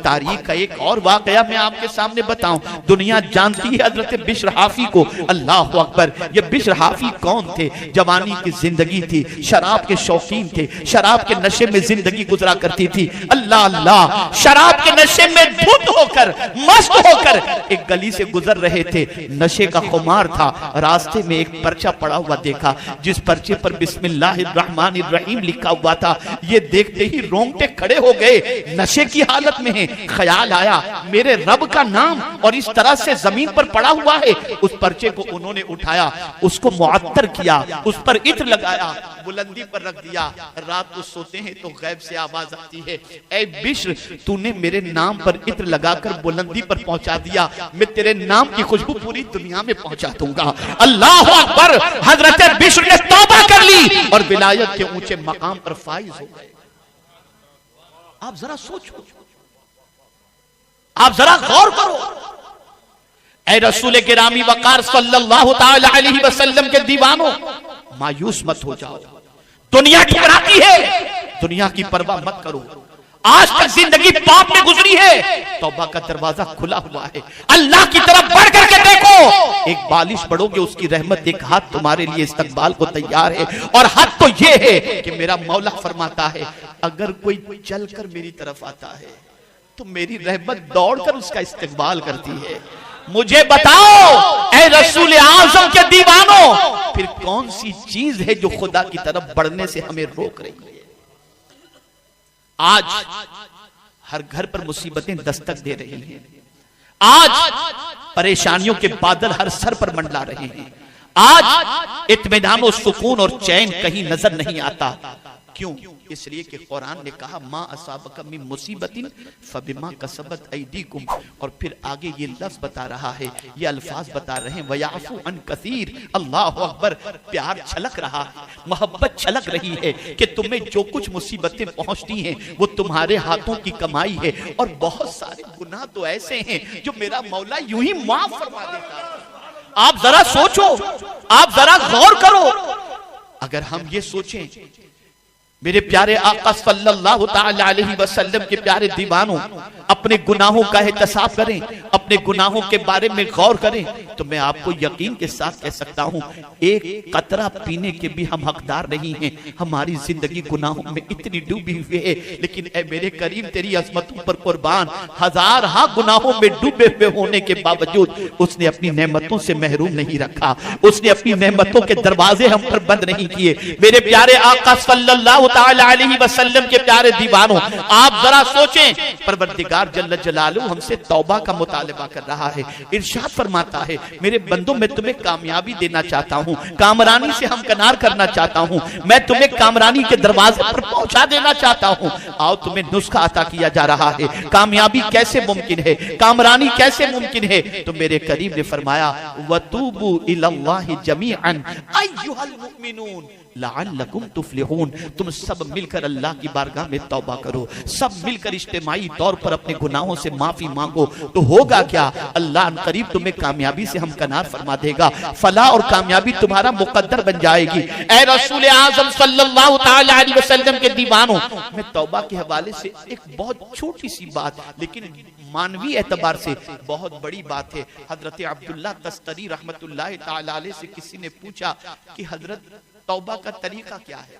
तारीख का एक और वाकया मैं आपके सामने बताऊं। दुनिया जानती है हजरत बिश्र हाफी को। अल्लाह अकबर। ये बिश्र हाफी कौन थे? जवानी की जिंदगी थी, शराब के शौकीन थे, शराब के नशे में जिंदगी गुजरा करती थी। अल्लाह अल्लाह, शराब के नशे में धुत होकर, मस्त होकर एक गली से गुजर रहे थे। नशे का खुमार था। रास्ते में एक पर्चा पड़ा हुआ देखा, जिस पर्चे पर बिस्मिल्लाहिर्रहमानिर्रहीम लिखा हुआ था। ये देखते ही रोंगटे खड़े हो गए। नशे की हालत में है। ख्याल आया मेरे रब का नाम और इस तरह से जमीन पर पड़ा हुआ है। उस पर्चे को उन्होंने उठाया, उसको मुअत्तर किया, उस पर इत्र लगाया, बुलंदी पर रख दिया। रात को सोते हैं तो गैब से आवाज आती है, ऐ बिश्र, तूने मेरे नाम पर इत्र लगाकर बुलंदी पर पहुंचा दिया, मैं तेरे नाम की खुशबू पूरी दुनिया में पहुंचा दूंगा। अल्लाह अकबर। हजरत बिश्र ने तौबा कर ली और विलायत के ऊंचे मकाम पर फाइज हो गए। आप जरा सोचो, आप जरा गौर करो। ऐ रसूल गिरामी वकार सल्लल्लाहु तआला अलैहि वसल्लम के दीवानों, मायूस मत हो जाओ। दुनिया ठुकराती है, दुनिया की परवाह मत करो। आज तक जिंदगी पाप में गुजरी है, तौबा का दरवाजा खुला हुआ है। अल्लाह की तरफ बढ़ करके देखो। एक बालिश बढ़ोगे उसकी रहमत, एक हाथ तुम्हारे लिए इस्तकबाल को तैयार है। और हाथ तो ये है कि मेरा मौला फरमाता है, अगर कोई चलकर मेरी तरफ आता है तो मेरी रहमत दौड़कर उसका इस्तकबाल करती है। मुझे बताओ ऐ रसूल आज़म के दीवानों, फिर कौन सी चीज है जो खुदा की तरफ बढ़ने से हमें रोक रही है? आज हर घर पर मुसीबतें दस्तक दे रही हैं। आज परेशानियों के बादल हर सर पर मंडला रहे हैं। आज इत्मीनान और सुकून और चैन कहीं नजर नहीं आता। क्यों? इसलिए कि कुरान ने कहा, मा असाबका मिन मुसीबतिन फबिमा कसबत ऐदीकुम। और फिर आगे ये लफ्ज बता रहा है, ये अल्फाज बता रहे हैं, वयाफू अन कसीर। अल्लाह अकबर। प्यार छलक रहा है, मोहब्बत छलक रही है कि तुम्हें जो कुछ मुसीबतें पहुंचती हैं वो तुम्हारे हाथों की कमाई है। और बहुत सारे गुनाह तो ऐसे हैं जो मेरा मौला यूं ही माफ फरमा देता है। आप जरा सोचो, आप जरा गौर करो। अगर हम ये सोचें, मेरे प्यारे आका सल्लल्लाहु तआला अलैहि वसल्लम के प्यारे दीवानों, अपने गुनाहों का एहतसाब करें, अपने गुनाहों के बारे में गौर करें, तो मैं आपको यकीन के साथ कह सकता हूं, एक कतरा पीने के भी हम हकदार नहीं हैं। हमारी जिंदगी गुनाहों में इतनी डूबी हुई है, लेकिन ऐ मेरे करीम तेरी अज़मतों पर कुर्बान, हजार हा गुनाहों में डूबे हुए होने के बावजूद उसने अपनी नेमतों से महरूम नहीं रखा। उसने अपनी नेमतों के दरवाजे हम पर बंद नहीं किए। मेरे प्यारे आका सल्लल्लाहु ताला अलैहि वसल्लम के प्यारे दीवानों, आप जरा सोचें, परवरदिगार जल्ल जलालुहु हमसे तौबा का मुतालिबा कर रहा है। इरशाद फरमाता है, मेरे बंदों मैं तुम्हें कामयाबी देना चाहता हूँ, कामरानी से हमकनार करना चाहता हूँ, मैं तुम्हें कामरानी के दरवाजे पर पहुंचा देना चाहता हूँ। आओ तुम्हें नुस्खा अता किया जा रहा है। कामयाबी कैसे मुमकिन है, कामरानी कैसे मुमकिन है? तो मेरे करीम ने फरमाया, वतूबू इलल्लाहि जमीअन अय्युहल मुमिनून लअल्लकुम तुफ्लिहून। तुम सब मिलकर अल्लाह की बारगाह में तौबा करो, सब मिलकर इज्तिमाई तौर पर अपने गुनाहों से माफी मांगो, तो होगा क्या? अल्लाह करीब तुम्हें कामयाबी से हमकनार फरमा देगा। फलाह और कामयाबी तुम्हारा मुकद्दर बन जाएगी। ऐ रसूल आज़म सल्लल्लाहु तआला अलैहि वसल्लम के दीवानों, मैं तौबा के हवाले से एक बहुत छोटी सी बात, लेकिन मानवी एतबार से बहुत बड़ी बात है। हजरत अब्दुल्लाह तस्तरी रहमतुल्लाह तआला अलैह से किसी ने पूछा कि हजरत तौबा का तरीका क्या है?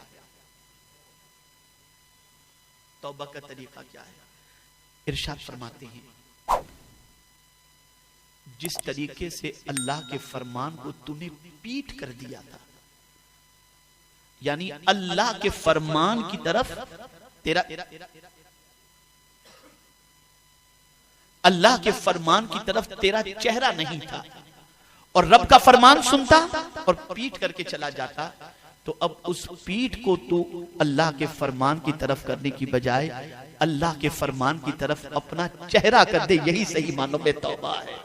तौबा का तरीका क्या है? इरशाद फरमाते हैं, जिस तरीके से अल्लाह के फरमान को तूने पीट कर दिया था, यानी अल्लाह के फरमान की तरफ तेरा अल्लाह के फरमान की तरफ तेरा चेहरा नहीं था, और रब का फरमान सुनता और पीट करके चला जाता, तो अब उस पीठ को तू अल्लाह के फरमान की तरफ करने की बजाय अल्लाह के फरमान की तरफ अपना चेहरा कर दे। यही सही मानो में तौबा है।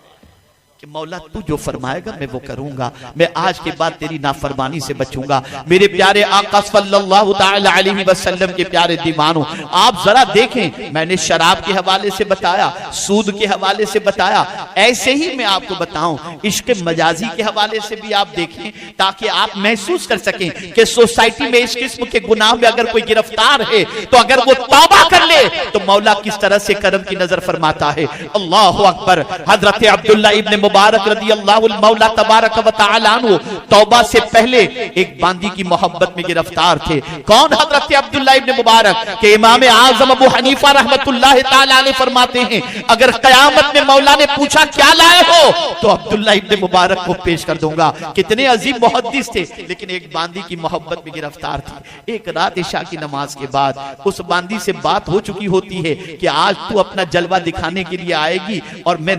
कि मौला तू जो फरमाएगा मैं वो करूंगा, मैं आज के बाद तेरी नाफरमानी से बचूंगा। मेरे प्यारे आका सल्लल्लाहु ताला अलैहि वसल्लम के प्यारे दीवानों, आप जरा देखें, मैंने शराब के हवाले से बताया, सूद के हवाले से बताया, ऐसे ही मैं आपको बताऊं इश्क मजाजी के हवाले से भी आप देखें, ताकि आप महसूस कर सकें कि सोसाइटी में इस किस्म के गुनाह में अगर कोई गिरफ्तार है तो अगर वो तौबा कर ले तो मौला किस तरह से करम की नजर फरमाता है। अल्लाहु अकबर। हजरत अब्दुल्ला इब्न मुबारक रज़ी अल्लाहु मौला तबारक व तआला अन्हु तौबा से पहले एक बांदी की मोहब्बत में गिरफ्तार थे। कौन? हजरत अब्दुल्ला इब्न मुबारक के इमाम आजम अबू हनीफा रहमतुल्लाह ताला अलैह फरमाते हैं, अगर कयामत में मौला ने पूछा क्या लाए हो तो अब्दुल्ला इब्न मुबारक को पेश कर दूंगा। कितने अजीम मुहद्दिस थे, लेकिन एक बांदी की मोहब्बत में गिरफ्तार थी। एक रात इशा की नमाज के बाद उस बांदी से बात हो चुकी होती है कि आज तू अपना जलवा दिखाने के लिए आएगी और मैं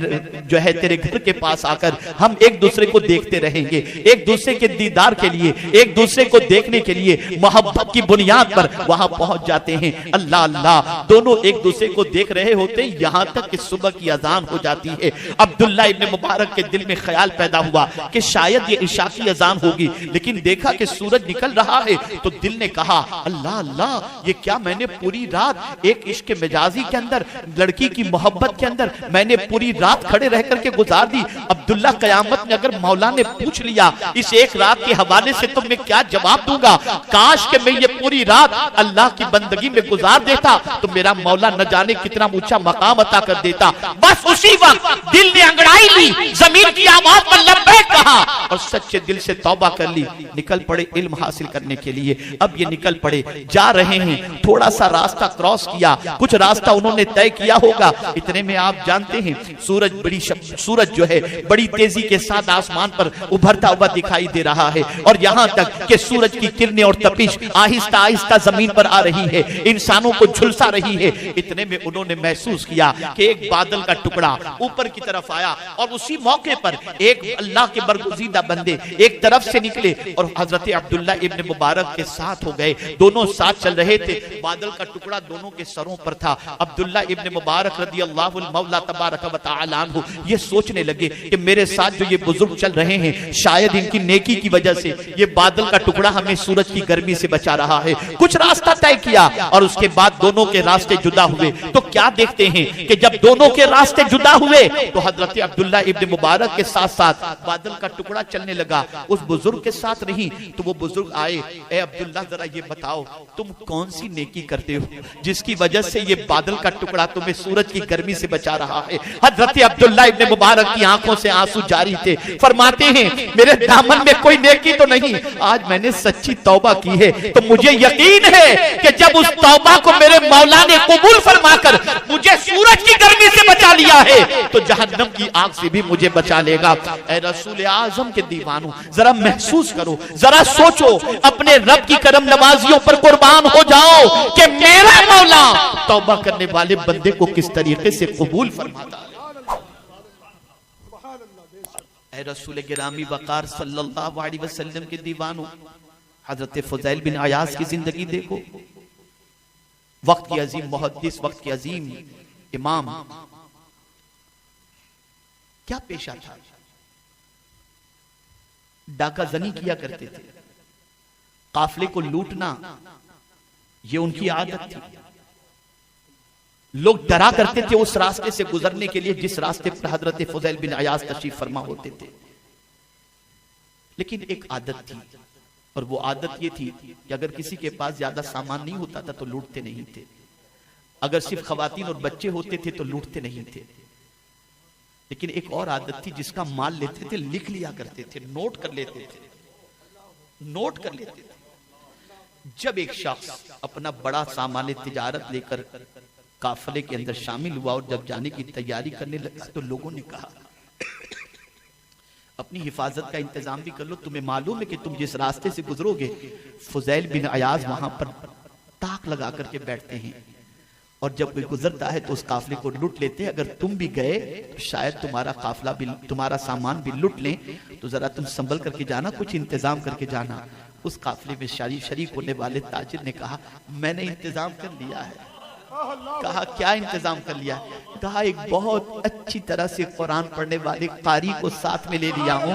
जो है तेरे घर के पास आकर हम एक दूसरे को देखते रहेंगे, एक दूसरे के दीदार के लिए, एक दूसरे को देखने के लिए मोहब्बत की बुनियाद पर वहां पहुंच जाते हैं। अल्लाह अल्लाह, दोनों एक दूसरे को देख रहे होते हैं, यहां तक कि सुबह की अजान हो जाती है। अब्दुल्ला इब्न मुबारक के दिल में ख्याल पैदा हुआ कि शायद ये इशा की अजान होगी, लेकिन देखा कि सूरज निकल रहा है तो दिल ने कहा अल्लाह अल्लाह, ये क्या मैंने पूरी रात एक इश्क मिजाजी के अंदर, लड़की की मोहब्बत के अंदर मैंने पूरी रात खड़े रह करके गुजार दी। अब्दुल्ला कयामत में अगर मौला ने पूछ लिया इस एक रात के हवाले से तो मैं क्या जवाब दूंगा? काश कि मैं ये पूरी रात अल्लाह की बंदगी में गुजार देता तो मेरा मौला न जाने कितना ऊंचा मकाम अता कर देता। बस उसी वक्त दिल ने अंगड़ाई ली, जमीन की आवाज पर लब्बैक कहा और सच्चे दिल से तौबा कर ली। निकल पड़े इल्म हासिल करने के लिए। अब ये निकल पड़े, जा रहे हैं, थोड़ा सा रास्ता क्रॉस किया, कुछ रास्ता उन्होंने तय किया होगा। इतने में आप जानते हैं सूरज जो है बड़ी तेजी के साथ आसमान पर उभरता हुआ दिखाई दे रहा है और यहाँ तक कि सूरज की किरणें और तपिश आहिस्ता आहिस्ता जमीन पर आ रही है, इंसानों को झुलसा रही है। इतने में उन्होंने महसूस किया कि एक बादल का टुकड़ा ऊपर की तरफ आया और उसी मौके पर एक अल्लाह के बरगुज़ीदा बंदे एक तरफ से निकले और हजरत अब्दुल्ला इब्न मुबारक के साथ हो गए। दोनों साथ चल रहे थे, बादल का टुकड़ा दोनों के सरों पर था। अब्दुल्ला इब्न मुबारक रज़ी अल्लाहु मौला तबारक व तआला अन्हु ये सोचने लगे कि मेरे साथ जो ये बुजुर्ग चल रहे हैं, शायद इनकी नेकी की वजह से ये बादल का टुकड़ा हमें सूरज की गर्मी से बचा रहा है। कुछ रास्ता तय किया और उसके बाद दोनों के रास्ते जुदा हुए। तो क्या देखते हैं कि जब दोनों के रास्ते जुदा हुए तो हजरत अब्दुल्ला इब्न मुबारक के साथ साथ बादल का टुकड़ा चलने लगा, उस बुजुर्ग के साथ नहीं। तो वो बुजुर्ग आए, ए अब्दुल्ला जरा ये बताओ तुम कौन सी नेकी करते हो जिसकी वजह से ये बादल का टुकड़ा तुम्हें सूरज की गर्मी से बचा रहा है? हजरत अब्दुल्ला इब्न मुबारक की आंखों से आंसू जारी थे। फरमाते हैं मेरे दामन में कोई नेकी तो नहीं, आज मैंने सच्ची तौबा की है तो मुझे यकीन है कि जब उस तौबा को मेरे मौला ने कबूल फरमाकर मुझे सूरज की गर्मी से बचा लिया है तो जहन्नम की आग से भी मुझे बचा लेगा। ऐ रसूल आजम के दीवानों, जरा महसूस करो, जरा सोचो, अपने रब की करम नवाजियों पर कुर्बान हो जाओ कि मेरा मौला तौबा करने वाले बंदे को किस तरीके से कबूल फरमाता है। ऐ रसूल गिरामी वकार सल्लल्लाहु अलैहि वसल्लम के दीवानों, हजरत फुज़ैल बिन अयाज की जिंदगी देखो। वक्त की अजीम मुहद्दिस, वक्त की अजीम इमाम, क्या पेशा था? डाका जनी किया करते थे, काफले को लूटना ये उनकी आदत थी। लोग डरा करते थे उस रास्ते से गुजरने के लिए जिस रास्ते पर हजरत फुज़ैल बिन अयाज तशरीफ फरमा होते थे। लेकिन एक आदत थी और वो आदत ये थी कि अगर किसी के पास ज्यादा सामान नहीं होता था तो लूटते नहीं थे। अगर सिर्फ खवातीन और बच्चे होते थे तो लूटते नहीं थे। लेकिन एक और आदत थी, जिसका माल लेते थे लिख लिया करते थे, नोट कर लेते थे, नोट कर लेते थे। जब एक शख्स अपना बड़ा सामान तिजारत लेकर काफले के अंदर शामिल हुआ और जब जाने की तैयारी करने लगा तो लोगों ने कहा अपनी हिफाजत का इंतजाम भी कर लो, तुम्हें मालूम है कि तुम जिस रास्ते से गुजरोगे फुज़ैल बिन अयाज वहां पर ताक लगा करके बैठते हैं और जब कोई गुजरता है तो उस काफले को लूट लेते हैं। अगर तुम भी गए तो शायद तुम्हारा काफला भी, तुम्हारा सामान भी लूट लें, तो जरा तुम संभल करके जाना, कुछ इंतजाम करके जाना। उस काफले में शरीक होने वाले ताजिर ने कहा मैंने इंतजाम कर लिया है, कहा क्या इंतजाम कर लिया? कहा एक बहुत अच्छी तरह से कुरान पढ़ने वाले कारी को साथ में ले लिया हूँ,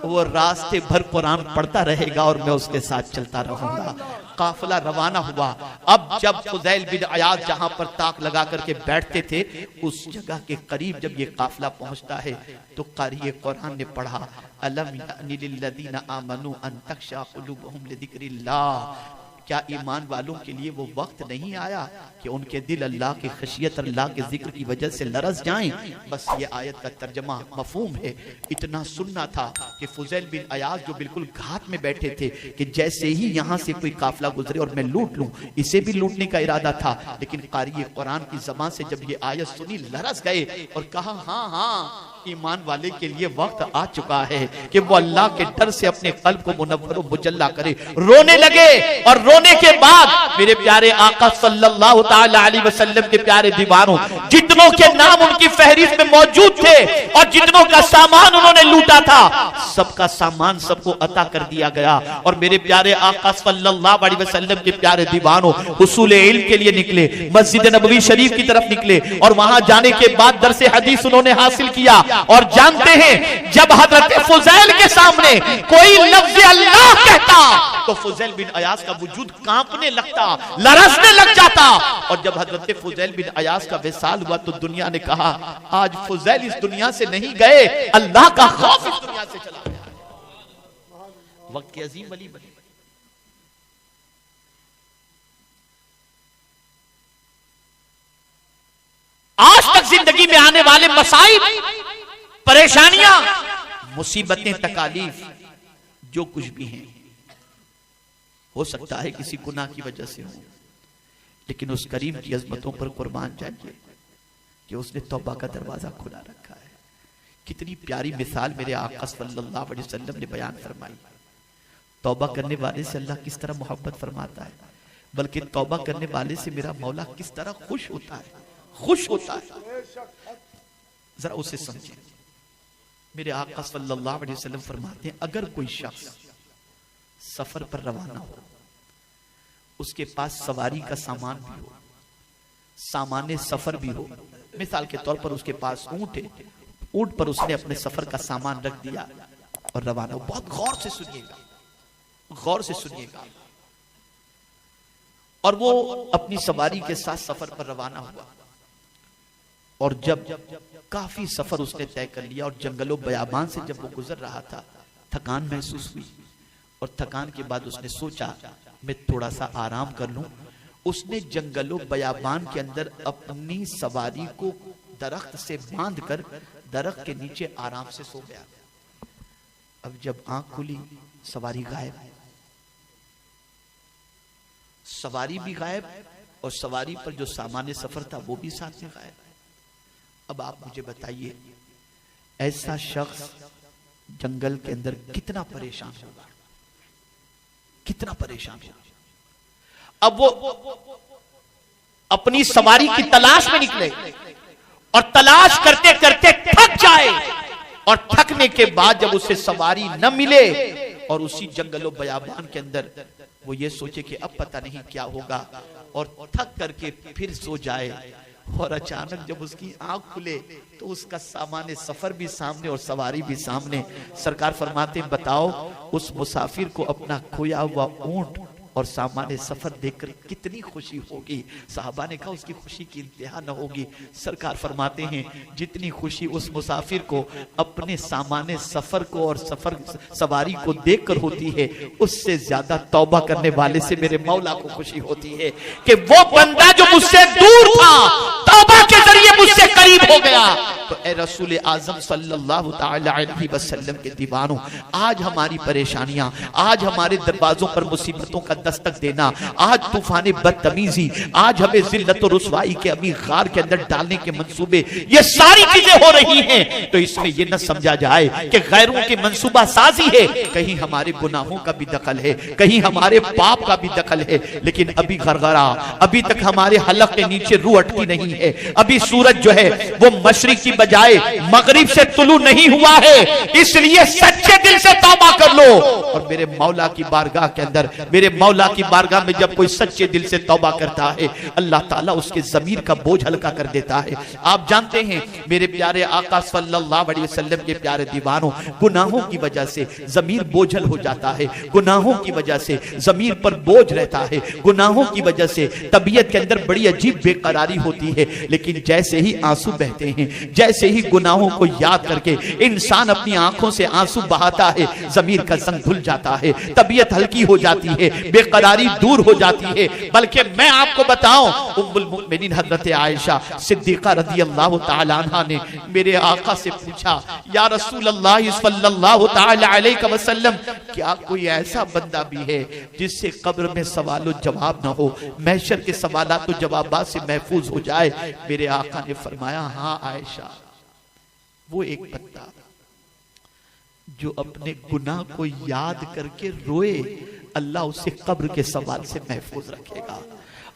वो रास्ते भर कुरान पढ़ता रहेगा और मैं उसके साथ चलता रहूंगा। काफिला रवाना हुआ। अब जब फुज़ैल बिन अयाज़ जहां पर ताक लगा करके बैठते थे, उस जगह के करीब जब ये काफिला पहुंचता है तो कारी कुरान ने पढ़ा, अलम यानी लिल्लज़ीना आमनू अन तख़शा क़ुलूबुहुम लिज़िक्रिल्लाह। क्या ईमान वालों के लिए वो वक्त नहीं आया कि उनके दिल अल्लाह की खशियत, अल्लाह के जिक्र की वजह से लरस जाएं? बस ये आयत का तर्जमा मफहूम है। इतना सुनना था कि फुज़ैल बिन अयाज़ जो बिल्कुल घाट में बैठे थे कि जैसे ही यहाँ से कोई काफिला गुजरे और मैं लूट लूं, इसे भी लूटने का इरादा था। लेकिन कारी कुरान की ज़बान से जब ये आयत सुनी, लरस गए और कहा हाँ हाँ, ईमान वाले के लिए वक्त आ चुका है कि वो अल्लाह के डर से अपने कल्ब को मुनव्वर मुजल्ला करे। रोने लगे और रोने के बाद मेरे प्यारे आका सल्लल्लाहु ताला अलैहि वसल्लम के प्यारे दीवारों, जितनों के नाम उनकी फहरिस्त में मौजूद थे और जितनों का सामान उन्होंने लूटा था, सबका सामान सबको अता कर दिया गया। और मेरे प्यारे आका सल्लल्लाहु अलैहि वसल्लम के प्यारे दीवारों उसूल इल्म के लिए निकले, मस्जिद नबवी शरीफ की तरफ निकले और वहां जाने के बाद दर्स हदीस उन्होंने हासिल किया। और जानते हैं, जब हजरत फुज़ैल के सामने कोई लफ्ज़ अल्लाह कहता तो फुज़ैल बिन अयाज़ का वजूद कांपने लगता, लरसने लग जाता। और जब हजरत फुज़ैल बिन अयाज़ का विसाल हुआ तो दुनिया ने कहा, आज फुज़ैल इस दुनिया से नहीं गए, अल्लाह का खौफ इस दुनिया से चला गया। वक्त के अजीम वली बने। आज तक जिंदगी में आने वाले मसाइब, परेशानियां, मुसीबतें, तकालीफ, जो कुछ भी हैं, हो सकता है किसी गुनाह की वजह से हो, लेकिन उस करीम की अजमतों पर कुर्बान जाइए कि उसने तौबा का दरवाजा खुला रखा है। कितनी प्यारी मिसाल मेरे आका सल्लल्लाहु अलैहि वसल्लम ने बयान फरमाई। तौबा करने वाले से अल्लाह किस तरह मोहब्बत फरमाता है, बल्कि तौबा करने वाले से मेरा मौला किस तरह खुश होता है, खुश होता है। जरा उसे समझें। मेरे आका सल्लल्लाहु अलैहि वसल्लम फरमाते हैं, अगर कोई शख्स सफर पर रवाना हो, उसके पास सवारी का सामान भी हो, सामान्य सफर भी हो, मिसाल के तौर पर उसके पास ऊंट है, ऊंट पर उसने अपने सफर का सामान रख दिया और रवाना हो। बहुत गौर से सुनिएगा, गौर से सुनिएगा। और वो अपनी सवारी के साथ सफर पर रवाना हुआ और जब काफी सफर उसने तय कर लिया और जंगलों बयाबान से जब वो गुजर रहा था, थकान महसूस हुई और थकान के बाद उसने सोचा मैं थोड़ा सा आराम कर लूं। उसने जंगलों बयाबान के अंदर अपनी सवारी को दरख्त से बांधकर दरख्त के नीचे आराम से सो गया। अब जब आंख खुली, सवारी गायब, सवारी भी गायब और सवारी पर जो सामान्य सफर था वो भी साथ में गायब। अब आप मुझे बताइए, ऐसा शख्स जंगल के अंदर कितना परेशान होगा, कितना परेशान होगा। अब वो अपनी सवारी की तलाश में निकले और तलाश करते करते थक जाए और थकने के बाद जब उसे सवारी न मिले और उसी जंगलों बयाबान के अंदर वो ये सोचे कि अब पता नहीं क्या होगा और थक करके फिर सो जाए और अचानक जब उसकी आंख खुले तो उसका सामान्य सफर भी सामने और सवारी भी सामने। सरकार फरमाते हैं, बताओ उस मुसाफिर को अपना खोया हुआ ऊंट और सामान्य सफर देखकर कितनी खुशी होगी। साहबा ने कहा उसकी खुशी की इंतहा न होगी। सरकार फरमाते हैं, जितनी खुशी उस मुसाफिर को अपने सामान्य सफर को और सवारी को देखकर होती है, उससे ज्यादा तौबा करने वाले से मेरे मौला को खुशी होती है कि वो बंदा जो मुझसे दूर था तौबा के जरिए मुझसे करीब हो गया। तो ए रसूल आजम सल्लल्लाहु ताला अलैहि वसल्लम के दीवानों, आज हमारी परेशानियां, आज हमारे दरवाजों पर मुसीबतों का दस्तक देना, आज तूफान बदतमीजी, आज हमें जिल्लत और रुसवाई के अभी गार के अंदर डालने के मंसूबे, ये सारी चीजें हो रही हैं। तो इसमें यह न समझा जाए कि गैरों की मंसूबा साजी है, कहीं हमारे गुनाहों का भी दखल है, कहीं हमारे पाप का भी दखल है। लेकिन अभी गरगरा, अभी तक हमारे हलक के नीचे रूह अटकी नहीं है। अभी सूरज जो है वो मशरिक की बजाय जाए मगरिब से तुलू नहीं हुआ है, इसलिए सच्चे दिल से तौबा कर लो। और मेरे मौला की बारगाह के अंदर, मेरे मौला की बारगाह में जब कोई सच्चे दिल से तौबा करता है, अल्लाह ताला उसके ज़मीर का बोझ हल्का कर देता है। आप जानते हैं मेरे प्यारे आका सल्लल्लाहु अलैहि वसल्लम के प्यारे दीवानों, गुनाहों की वजह से ज़मीर बोझल हो जाता है, गुनाहों की वजह से ज़मीर पर बोझ रहता है, गुनाहों की वजह से तबीयत के अंदर बड़ी अजीब बेकरारी होती है। लेकिन जैसे ही आंसू बहते हैं, जैसे ही गुनाहों को याद करके इंसान अपनी आंखों से आंसू बहाता है, ज़मीर का जंग धुल जाता है, तबीयत हल्की हो जाती है, बेकरारी दूर हो जाती है। बल्कि मैं आपको बताऊं, उम्मुल मुमिनीन हजरत आयशा सिद्दीका रज़ियल्लाहु ताला अन्हा ने मेरे आका से पूछा, या रसूल अल्लाह सल्लल्लाहु ताला अलैहि वसल्लम, क्या कोई ऐसा बंदा भी है जिससे कब्र में सवाल जवाब ना हो, महशर के सवालात और जवाबात से महफूज हो जाए? मेरे आका ने फरमाया, हाँ आयशा, वो एक बंदा जो अपने गुनाह को याद करके रोए, अल्लाह उसे कब्र के सवाल से महफूज रखेगा।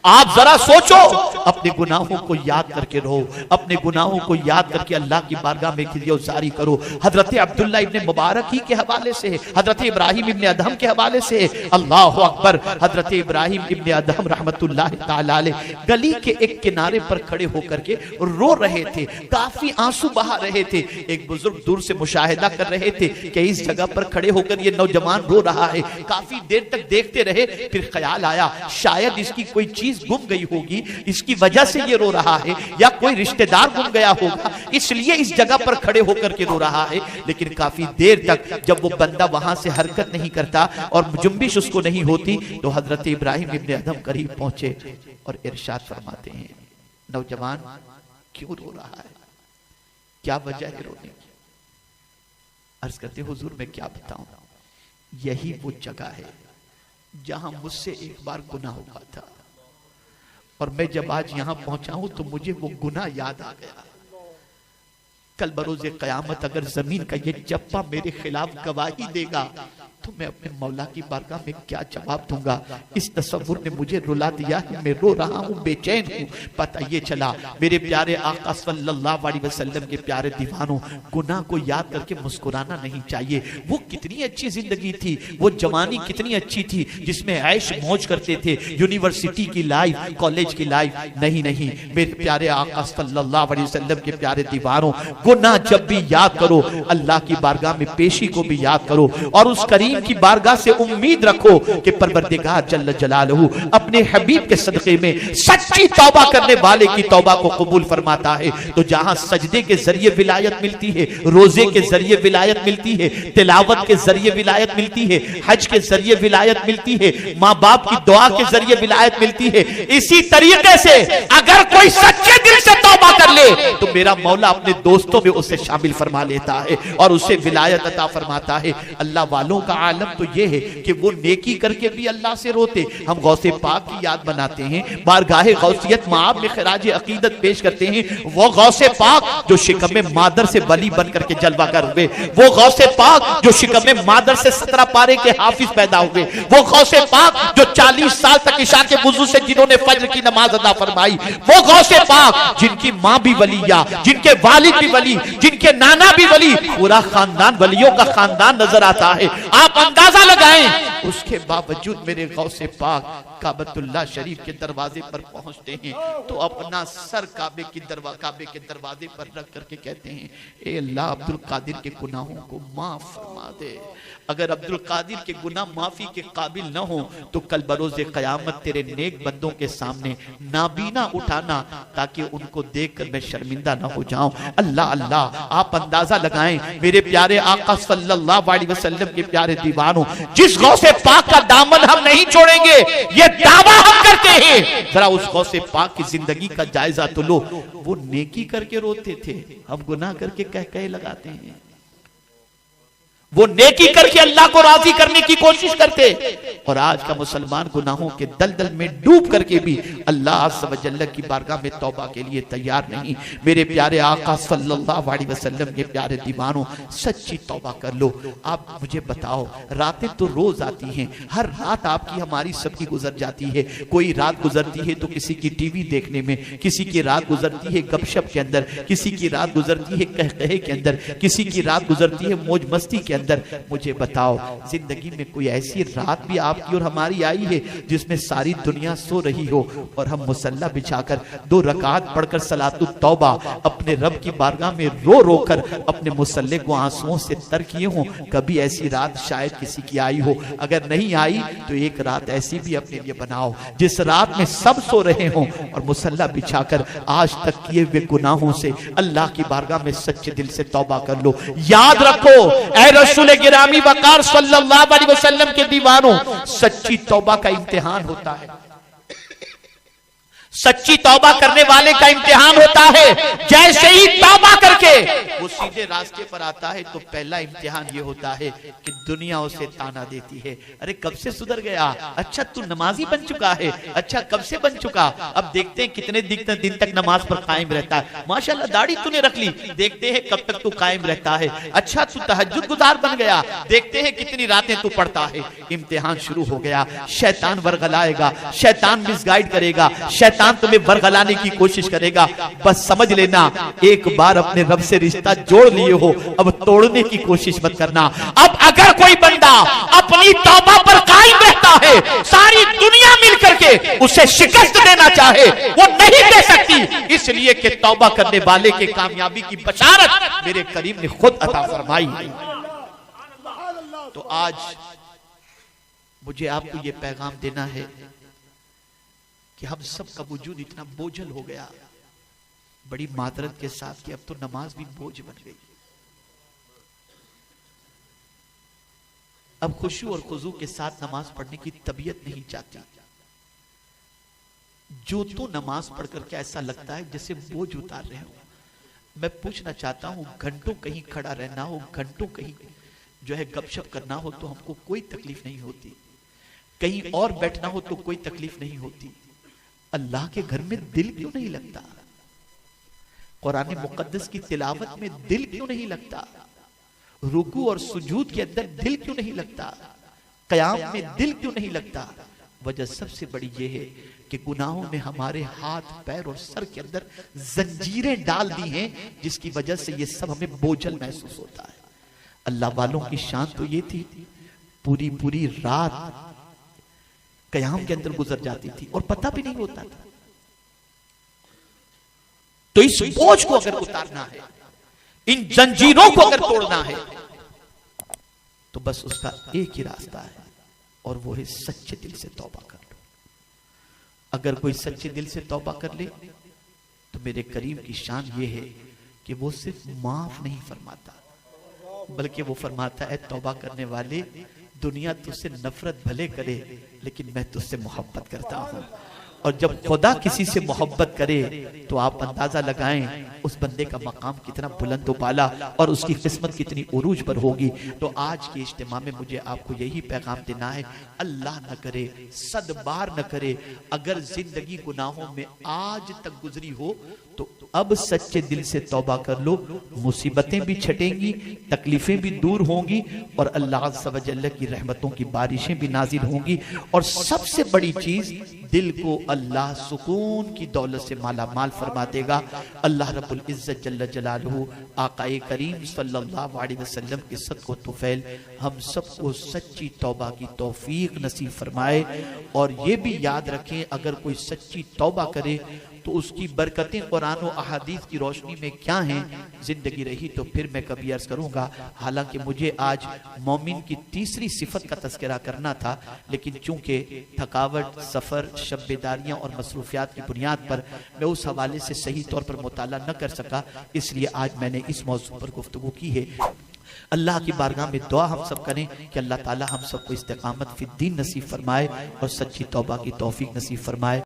आप जरा सोचो, अपने गुनाहों को याद करके रहो, अपने गुनाहों को याद करके अल्लाह की बारगाह में गिरफ्तारी करो। हजरत अब्दुल्ला इब्ने मुबारक ही के हवाले से, हजरत इब्राहिम इब्ने अदहम के हवाले से, अल्लाह अकबर, हजरत इब्राहिम इब्ने अदहम रहमतुल्लाह ताला अलैह गली के एक किनारे पर खड़े होकर के रो रहे थे, काफी आंसू बहा रहे थे। एक बुजुर्ग दूर से मुशाहिदा कर रहे थे कि इस जगह पर खड़े होकर ये नौजवान रो रहा है। काफी देर तक देखते रहे, फिर ख्याल आया शायद इसकी कोई चीज गुम गई होगी, इसकी वजह से ये रो रहा है, या कोई रिश्तेदार गुम गया होगा, इसलिए इस जगह पर खड़े होकर के रो रहा है। लेकिन काफी देर तक जब वो बंदा वहां से हरकत नहीं करता और जुम्बिश उसको नहीं होती, तो हजरत इब्राहिम इब्ने अदहम करीब पहुंचे और इरशाद फरमाते हैं, नौजवान क्यों रो रहा है, क्या वजह है रोने की? अर्ज करते, हुजूर मैं क्या बताऊं, यही वो जगह है जहां मुझसे एक बार गुनाह हुआ था, और मैं जब आज यहां पहुंचा हूं तो मुझे वो गुनाह याद आ गया। कल बरोज़े क़यामत अगर जमीन का ये जप्पा मेरे खिलाफ गवाही देगा तो मैं अपने मौला की बारगाह में क्या जवाब दूंगा? इस तसव्वुर ने मुझे रुला दिया है, मैं रो रहा हूँ, बेचैन हूँ। पता ये चला मेरे प्यारे आका सल्लल्लाहु अलैहि वसल्लम के प्यारे दीवानों, गुनाह को याद करके मुस्कुराना नहीं चाहिए। वो कितनी अच्छी जिंदगी थी, वो जवानी कितनी अच्छी थी जिसमें ऐश मौज करते थे, यूनिवर्सिटी की लाइफ, कॉलेज की लाइफ। नहीं नहीं, मेरे प्यारे आका सल्लल्लाहु अलैहि वसल्लम के प्यारे दीवानों, गुनाह जब भी याद करो, अल्लाह की बारगाह में पेशी को भी याद करो और उस करीम की बारगाह से उम्मीद रखो कि परवरदिगार जल्ल जलालहू अपने हबीब के सदक़े में सच्ची तौबा करने वाले की तौबा को कबूल फरमाता है। तो जहां सजदे के जरिए विलायत मिलती है, रोजे के जरिए विलायत मिलती है, तिलावत के जरिए विलायत मिलती है, हज के जरिए विलायत मिलती है, माँ बाप की दुआ के जरिए विलायत मिलती है, इसी तरीके से अगर कोई सच्चे दिल से तौबा कर ले तो मेरा मौला अपने दोस्तों में उसे शामिल फरमा लेता है और उसे विलायत अता फरमाता है। अल्लाह वालों का आलम तो ये है कि वो नेकी करके भी अल्लाह से रोते। हम गौसे पाक की याद बनाते हैं, बारगाहे गौसियत माब में खराज अकीदत पेश करते हैं। वो गौसे पाक जो शिकम मादर से वली बन करके जलवा कर हुए, वो गौसे पाक जो शिकम मादर से 17 पारे के हाफिज पैदा हुए, वो गौसे पाक जो 40 साल तक इशा के वुजू से जिन्होंने फज्र की नमाज अदा फरमाई, वो गौसे पाक जिनकी माँ भी वलिया, जिनके वालिद भी वली, जिनके नाना भी वली, पूरा खानदान वलियों का खानदान नजर आता है। आप अंदाजा लगाएं, उसके बावजूद मेरे गौसे पाक काबतुल्लाह शरीफ के दरवाजे पर पहुंचते हैं तो अपना सर काबे के दरवाजे पर रख करके कहते हैं, ए अल्लाह अब्दुल कादिर के गुनाहों को माफ फरमा दे। अगर अब्दुल कादिर के गुनाह माफी के काबिल न हो तो कल बरोज़े क़यामत तेरे नेक बंदों के सामने नाबीना उठाना ताकि उनको देखकर मैं शर्मिंदा न हो जाऊं। अल्लाह अल्लाह, आप अंदाजा लगाएं मेरे प्यारे आका सल्लल्लाहु अलैहि वसल्लम के प्यारे दीवानों, जिस गौसे पाक का दामन हम नहीं छोड़ेंगे ये दावा हम करते हैं। जरा उस गौसे पाक की जिंदगी का जायजा तो लो। वो नेकी करके रोते थे, हम गुनाह करके कह लगाते हैं। वो नेकी करके अल्लाह को राजी करने की कोशिश करते, और आज का मुसलमान गुनाहों के दलदल में डूब करके भी अल्लाह अज़्ज़ व जल्ल की बारगाह में तौबा के लिए तैयार नहीं। मेरे प्यारे आका सल्लल्लाहु अलैहि वसल्लम के प्यारे दीवानों, सच्ची तौबा कर लो। आप मुझे बताओ, रातें तो रोज आती हैं, हर रात आपकी हमारी सबकी गुजर जाती है। कोई रात गुजरती है तो किसी की टीवी देखने में, किसी की रात गुजरती है गपशप के अंदर, किसी की रात गुजरती है कहकहे के अंदर, किसी की रात गुजरती है मौज मस्ती के अंदर। मुझे बताओ, जिंदगी में कोई ऐसी रात भी आपकी और हमारी आई है जिसमें सारी दुनिया सो रही हो और हम मुसल्ला बिछाकर 2 रकात पढ़कर सलातुत तौबा अपने रब की बारगाह में रो रो कर अपने मुसल्ले को आंसुओं से तर किए हों? कभी ऐसी रात शायद किसी की आई हो। अगर नहीं आई तो एक रात ऐसी भी अपने लिए बनाओ जिस रात में सब सो रहे हों और मुसल्ला बिछाकर आज तक किए हुए गुनाहों से अल्लाह की बारगाह में सच्चे दिल से तौबा कर लो। याद रखो, ऐ रसूल गिरामी वकार सल्लल्लाहु अलैहि वसल्लम के दीवानों, सच्ची तौबा का इम्तिहान होता है। सच्ची तौबा करने वाले का इम्तिहान होता है। जैसे ही तौबा करके वो सीधे रास्ते पर आता है तो पहला इम्तिहान ये होता है कि दुनिया उसे ताना देती है, अरे कब से सुधर गया, अच्छा तू नमाजी बन चुका है, अच्छा कब से बन चुका, अब देखते हैं कितने दिन तक नमाज पर कायम रहता है, माशाल्लाह दाढ़ी तूने रख ली, देखते हैं कब तक तू कायम रहता है, अच्छा तू तहज्जुद गुजार बन गया, देखते हैं कितनी रातें तू पढ़ता है। इम्तिहान शुरू हो गया, शैतान वर्गलाएगा, शैतान मिसगाइड करेगा, शैतान तुम्हें वर्गलाने की कोशिश करेगा। बस समझ लेना, एक बार अपने रब से रिश्ता जोड़ लिए हो, अब तोड़ने की कोशिश मत करना। अब अगर कोई बंदा अपनी तौबा पर कायम रहता है, सारी दुनिया मिलकर के उसे शिकस्त देना चाहे वो नहीं दे सकती, इसलिए कि तौबा करने वाले के कामयाबी की बशारत मेरे करीम ने खुद अता फरमाई। तो आज मुझे आपको ये पैगाम देना है कि हम सब का वजूद इतना बोझल हो गया, बड़ी मादरत के साथ, कि अब तो नमाज भी बोझ बन गई। अब खुशू और खुजू के साथ नमाज पढ़ने की तबीयत नहीं चाहती। जो तो नमाज पढ़ करके ऐसा लगता है जैसे बोझ उतार रहे हो। मैं पूछना चाहता हूं, घंटों कहीं खड़ा रहना हो, घंटों कहीं जो है गपशप करना हो तो हमको कोई तकलीफ नहीं होती, कहीं और बैठना हो तो कोई तकलीफ नहीं होती। अल्लाह के घर में दिल क्यों नहीं लगता? कुरान मुकद्दस की तिलावत में दिल क्यों नहीं लगता? रुकू और सुजूद के अंदर दिल क्यों नहीं लगता? क़याम में दिल क्यों नहीं लगता? वजह सबसे बड़ी यह है कि गुनाहों ने हमारे हाथ पैर और सर के अंदर जंजीरें डाल दी हैं, जिसकी वजह से ये सब हमें बोझल महसूस होता है। अल्लाह वालों की शान तो ये थी, पूरी पूरी रात क़याम के अंदर गुजर जाती थी और पता भी नहीं होता था। तो इस बोझ को अगर उतारना है, इन जंजीरों को अगर तोड़ना है, तो बस उसका एक ही रास्ता है और वो है सच्चे दिल से तौबा कर लो। अगर कोई सच्चे दिल से तौबा कर ले तो मेरे करीम की शान ये है कि वो सिर्फ माफ नहीं फरमाता, बल्कि वो फरमाता है, तौबा करने वाले दुनिया तुझसे नफरत भले करे लेकिन मैं तुझसे मोहब्बत करता हूं। और जब खुदा किसी से मोहब्बत करे तो आप अंदाजा लगाएं उस बंदे का मकाम कितना बुलंद व बाला और उसकी किस्मत कितनी उरूज पर होगी। तो आज के इज्तिमा में मुझे आपको यही पैगाम देना है, अल्लाह न करे, सदबार न करे, अगर जिंदगी गुनाहों में आज तक गुजरी हो तो अब सच्चे दिल से तौबा कर लो। मुसीबतें भी छटेंगी, तकलीफें भी दूर होंगी और अल्लाह अज़्ज़ व जल्ल की रहमतों की बारिशें भी नाजिल होंगी। और सबसे बड़ी चीज, दिल को अल्लाह सुकून की दौलत से माला माल फरमा देगा। अल्लाह रब्बुल इज्जत जल्ल जलालहू आकाए करीम सल्लल्लाहु अलैहि वसल्लम के सदक़ो तुफ़ैल हम सबको सच्ची तौबा की तौफीक नसीब फरमाए। और ये भी याद रखें, अगर कोई सच्ची तौबा करे तो उसकी बरकतें कुरान और अहादीस की रोशनी में क्या हैं, जिंदगी रही तो फिर मैं कभी अर्ज करूंगा। हालांकि मुझे आज मोमिन की तीसरी सिफत का तज़किरा करना था, लेकिन चूंकि थकावट, सफ़र, शब बेदारियां और मसरूफियात की बुनियाद पर मैं उस हवाले से सही तौर पर मुताला न कर सका, इसलिए आज मैंने इस मौजू पर गुफ्तगू की है। अल्लाह की बारगाह में दुआ हम सब करें कि अल्लाह ताला हम सबको इस्तिकामत फिद्दीन नसीब फरमाए और सच्ची तौबा की तौफीक नसीब फरमाए।